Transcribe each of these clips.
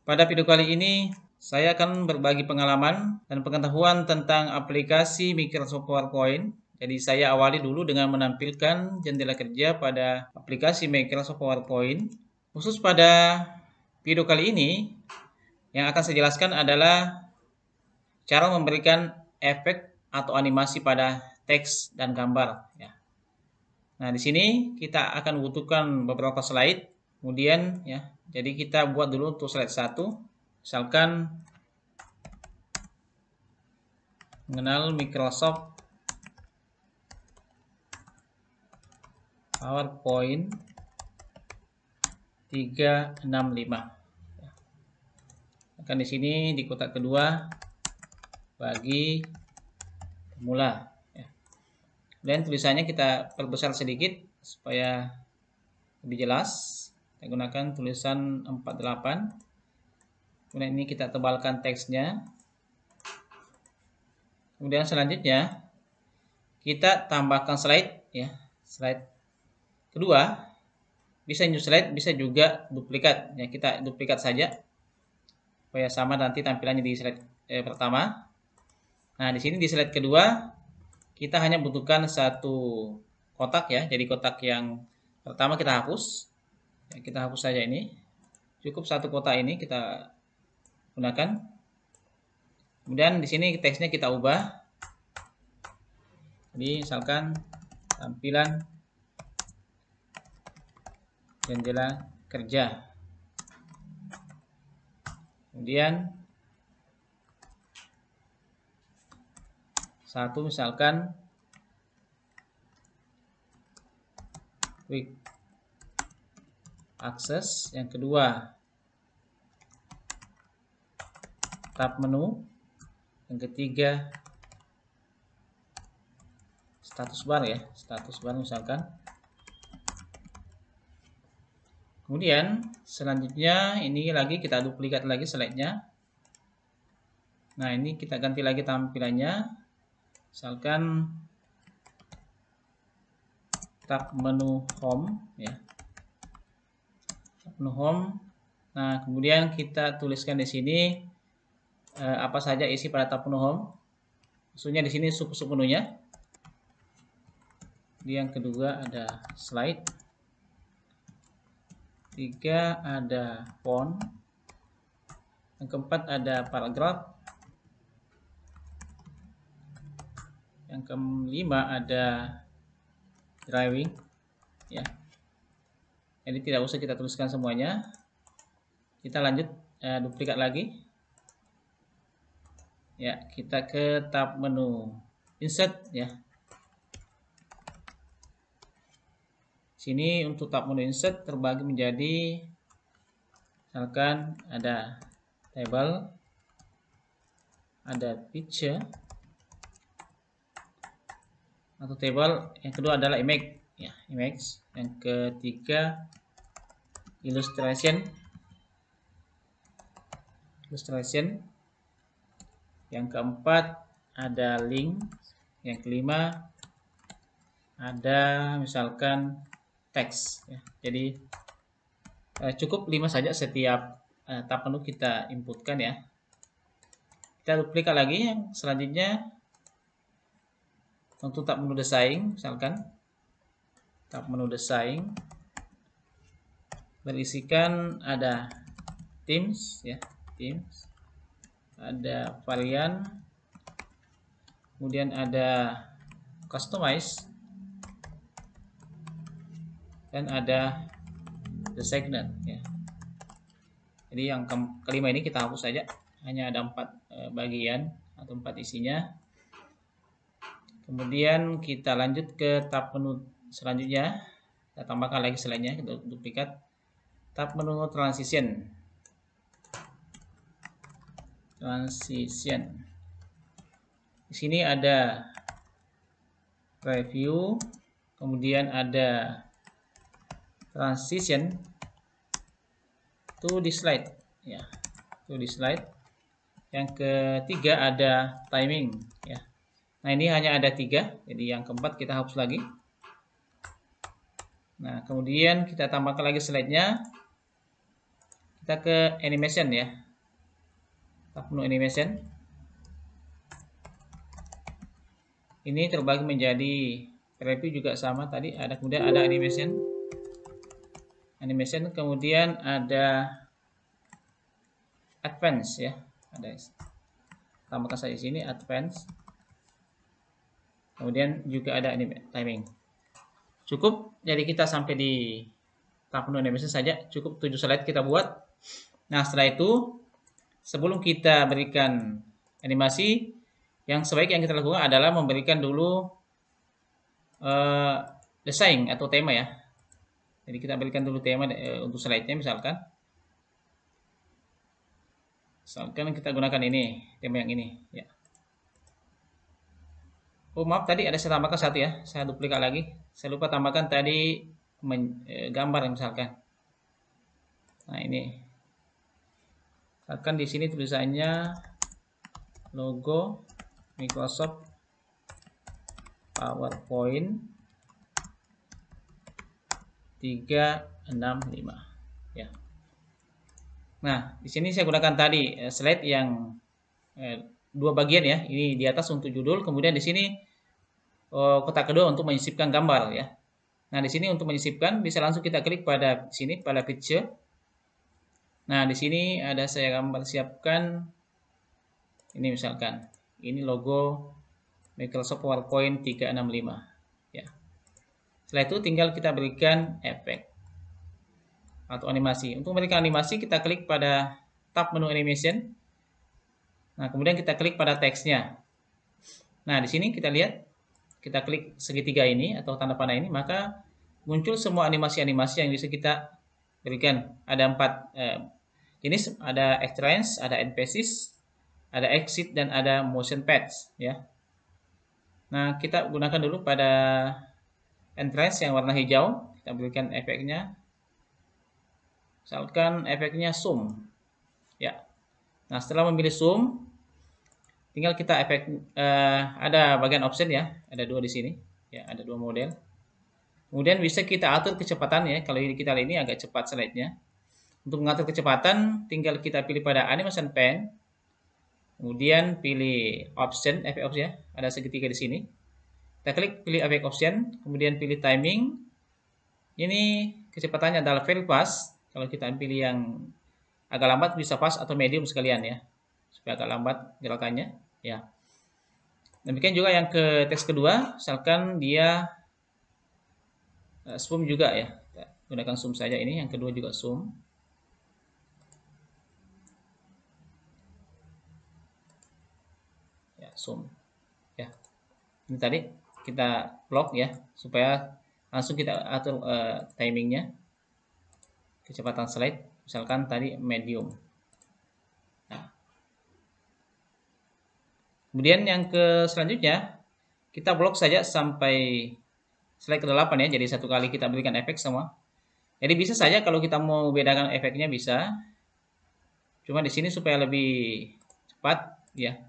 Pada video kali ini, saya akan berbagi pengalaman dan pengetahuan tentang aplikasi Microsoft PowerPoint. Jadi saya awali dulu dengan menampilkan jendela kerja pada aplikasi Microsoft PowerPoint. Khusus pada video kali ini, yang akan saya jelaskan adalah cara memberikan efek atau animasi pada teks dan gambar. Nah, di sini kita akan membutuhkan beberapa slide. Kemudian jadi kita buat dulu untuk slide 1. Misalkan mengenal Microsoft PowerPoint 365. Akan di sini di kotak kedua bagi pemula. Dan tulisannya kita perbesar sedikit supaya lebih jelas. Kita gunakan tulisan 48. Kemudian ini kita tebalkan teksnya. Kemudian selanjutnya kita tambahkan slide, slide kedua. Bisa new slide, bisa juga duplikat. Kita duplikat saja supaya sama nanti tampilannya di slide pertama. Nah, di sini di slide kedua kita hanya butuhkan satu kotak Jadi kotak yang pertama kita hapus. Kita hapus saja ini. Cukup satu kotak ini kita gunakan. Kemudian di sini teksnya kita ubah. Jadi misalkan tampilan jendela kerja. Kemudian satu misalkan quick access, yang kedua tab menu, yang ketiga status bar status bar misalkan. Kemudian selanjutnya ini lagi kita duplikat lagi slide-nya. Nah, ini kita ganti lagi tampilannya. Misalkan tab menu home Tab menu home. Nah, kemudian kita tuliskan di sini apa saja isi pada tab menu home. Maksudnya di sini sub menunya. Di yang kedua ada slide. 3 ada font. Yang keempat ada paragraf. Yang kelima ada drawing. Jadi tidak usah kita tuliskan semuanya. Kita lanjut duplikat lagi. Kita ke tab menu insert Sini untuk tab menu insert terbagi menjadi, misalkan ada table, ada picture, atau table. Yang kedua adalah image, Yang ketiga illustration. Yang keempat ada link. Yang kelima ada misalkan teks. Jadi cukup 5 saja setiap tab menu kita inputkan Kita duplikat lagi. Yang selanjutnya untuk tab menu desain, misalkan tab menu desain berisikan ada themes themes, ada varian, kemudian ada customize, dan ada designer Jadi yang kelima ini kita hapus saja, hanya ada 4 bagian atau 4 isinya. Kemudian kita lanjut ke tab menu selanjutnya. Kita tambahkan lagi slide-nya, kita duplikat. Tab menu transition. Di sini ada review, kemudian ada transition to the slide Yang ketiga ada timing Nah, ini hanya ada 3, jadi yang keempat kita hapus lagi. Nah, kemudian kita tambahkan lagi slide-nya. Kita ke animation ya. Tab menu animation. Ini terbagi menjadi preview juga sama tadi, ada kemudian ada animation. Animation kemudian ada advance ya. Ada tambahkan saja sini advance. Kemudian juga ada timing. Cukup, jadi kita sampai di tab menu animation saja, cukup 7 slide kita buat. Nah, setelah itu sebelum kita berikan animasi, yang sebaik yang kita lakukan adalah memberikan dulu desain atau tema ya. Jadi kita berikan dulu tema untuk slide-nya misalkan. Misalkan kita gunakan ini, tema yang ini ya. Oh maaf, tadi ada saya tambahkan satu ya, saya duplikat lagi. Saya lupa tambahkan tadi gambar misalkan. Nah ini, misalkan di sini tulisannya logo Microsoft PowerPoint 365 ya. Nah di sini saya gunakan tadi slide yang dua bagian ya. Ini di atas untuk judul, kemudian di sini kotak kedua untuk menyisipkan gambar ya. Nah, di sini untuk menyisipkan bisa langsung kita klik pada sini pada picture. Nah, di sini ada saya gambar siapkan ini misalkan. Ini logo Microsoft PowerPoint 365 ya. Setelah itu tinggal kita berikan efek atau animasi. Untuk memberikan animasi kita klik pada tab menu animation. Nah, kemudian kita klik pada teksnya. Nah, di sini kita lihat, kita klik segitiga ini atau tanda panah ini, maka muncul semua animasi-animasi yang bisa kita berikan. Ada 4 jenis, ada entrance, ada end faces, ada exit, dan ada motion paths ya. Nah, kita gunakan dulu pada entrance yang warna hijau, kita berikan efeknya. Misalkan efeknya zoom ya. Nah, setelah memilih zoom, tinggal kita ada bagian option ya, ada 2 di sini ya, ada 2 model. Kemudian bisa kita atur kecepatan ya, kalau kita ini agak cepat slide-nya. Untuk mengatur kecepatan tinggal kita pilih pada animation pen. Kemudian pilih option, efek option ya, ada segitiga di sini. Kita klik pilih efek option, kemudian pilih timing. Ini kecepatannya adalah very fast. Kalau kita pilih yang agak lambat bisa fast atau medium sekalian ya, supaya agak lambat gerakannya ya. Demikian juga yang ke teks kedua, misalkan dia zoom juga ya, kita gunakan zoom saja. Ini yang kedua juga zoom ya, zoom ya. Ini tadi kita lock ya, supaya langsung kita atur timingnya, kecepatan slide, misalkan tadi medium. Nah, kemudian yang ke selanjutnya kita blok saja sampai slide ke-8 ya. Jadi satu kali kita berikan efek semua. Jadi bisa saja kalau kita mau bedakan efeknya bisa. Cuma di sini supaya lebih cepat ya.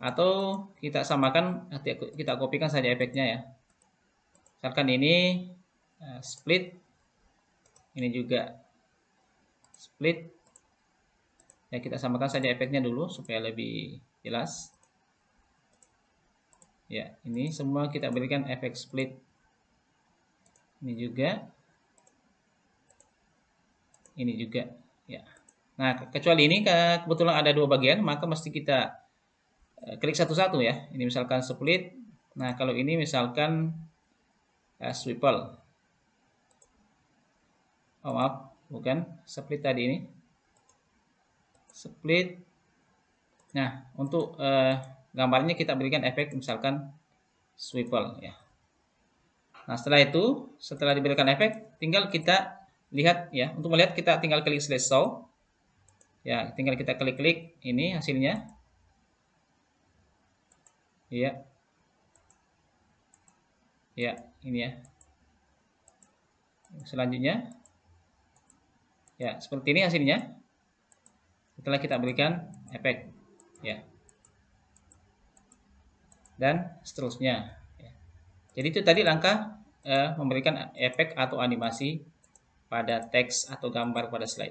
Atau kita samakan, kita kopikan saja efeknya ya. Misalkan ini split, ini juga split. Ya, kita samakan saja efeknya dulu supaya lebih jelas. Ya, ini semua kita berikan efek split. Ini juga. Ini juga ya. Nah, kecuali ini kebetulan ada 2 bagian, maka mesti kita klik satu-satu ya. Ini misalkan split. Nah, kalau ini misalkan swivel. Oh, maaf, bukan split tadi ini. Split. Nah, untuk gambarnya kita berikan efek misalkan swivel ya. Nah, setelah diberikan efek, tinggal kita lihat ya. Untuk melihat kita tinggal klik slash show. Ya, tinggal kita klik-klik ini hasilnya. Ya. Ya, ini ya. Selanjutnya ya, seperti ini hasilnya. Setelah kita berikan efek ya. Dan seterusnya ya. Jadi itu tadi langkah memberikan efek atau animasi pada teks atau gambar pada slide.